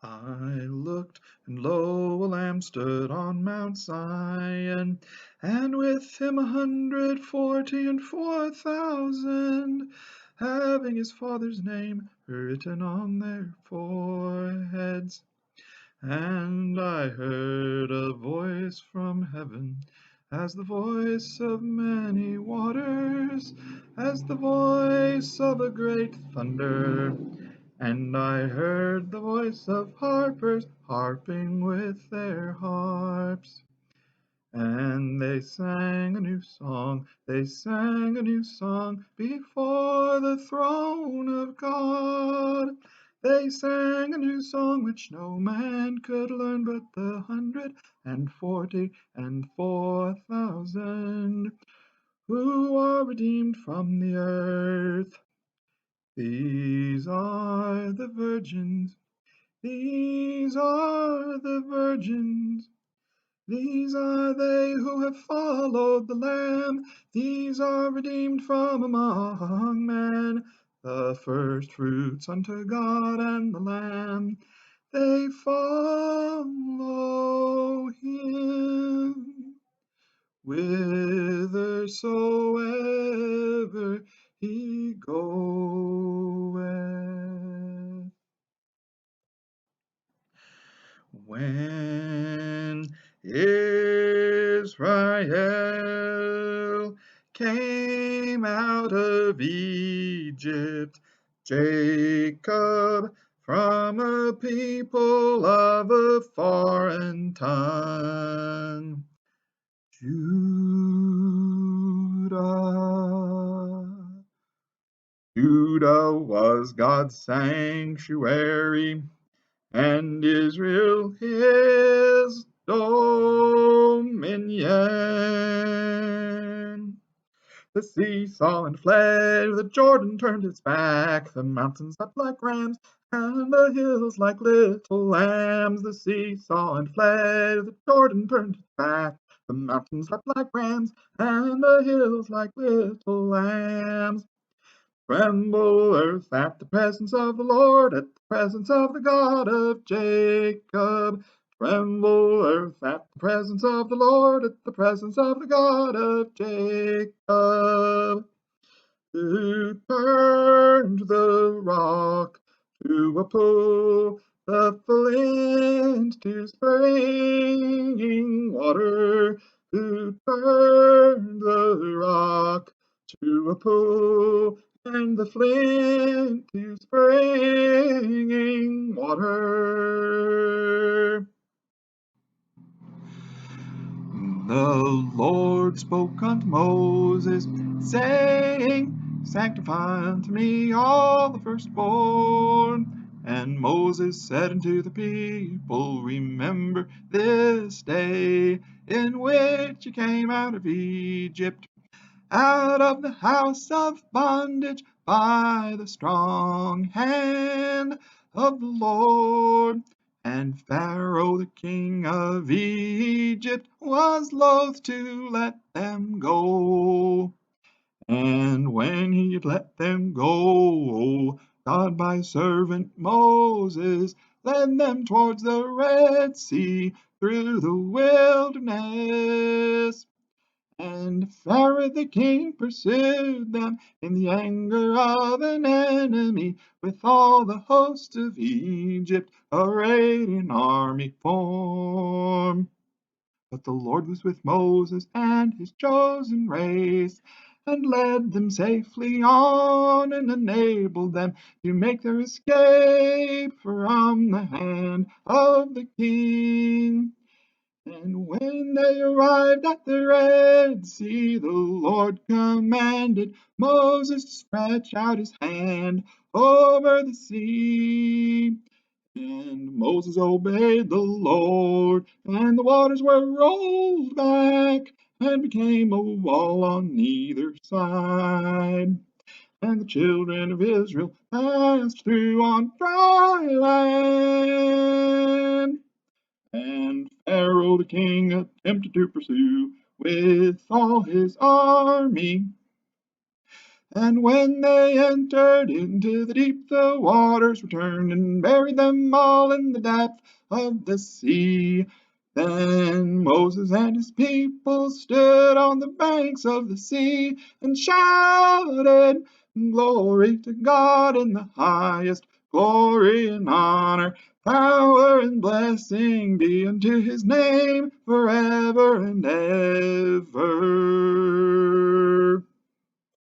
I looked, and lo, a lamb stood on Mount Zion, and with him 144,000, having his father's name written on their foreheads. And I heard a voice from heaven, as the voice of many waters, as the voice of a great thunder. And I heard the voice of harpers harping with their harps. And they sang a new song, they sang a new song before the throne of God. They sang a new song which no man could learn but the 144,000 who are redeemed from the earth. These are the virgins, these are the virgins. These are they who have followed the Lamb. These are redeemed from among men, the first fruits unto God and the Lamb. They follow him whithersoever he goeth. When Israel came out of Egypt, Jacob from a people of a foreign tongue, Judah was God's sanctuary, and Israel his dominion. The sea saw and fled, the Jordan turned its back, the mountains leapt like rams, and the hills like little lambs. The sea saw and fled, the Jordan turned its back, the mountains leapt like rams, and the hills like little lambs. Tremble, earth, at the presence of the Lord, at the presence of the God of Jacob. Tremble, earth, at the presence of the Lord, at the presence of the God of Jacob, who turned the rock to a pool, the flint to springing water, who turned the rock to a pool, and the flint to springing water. The Lord spoke unto Moses, saying, Sanctify unto me all the firstborn. And Moses said unto the people, Remember this day in which ye came out of Egypt, out of the house of bondage, by the strong hand of the Lord. And Pharaoh the king of Egypt was loath to let them go. And when he had let them go, God by servant Moses led them towards the Red Sea through the wilderness. And Pharaoh the king pursued them in the anger of an enemy, with all the host of Egypt arrayed in army form. But the Lord was with Moses and his chosen race, and led them safely on, and enabled them to make their escape from the hand of the king. And when they arrived at the Red Sea, the Lord commanded Moses to stretch out his hand over the sea. And Moses obeyed the Lord, and the waters were rolled back and became a wall on either side. And the children of Israel passed through on dry land. And Pharaoh the king attempted to pursue with all his army. And when they entered into the deep, the waters returned and buried them all in the depth of the sea. Then Moses and his people stood on the banks of the sea and shouted, "Glory to God in the highest, glory and honor, power and blessing be unto his name forever and ever."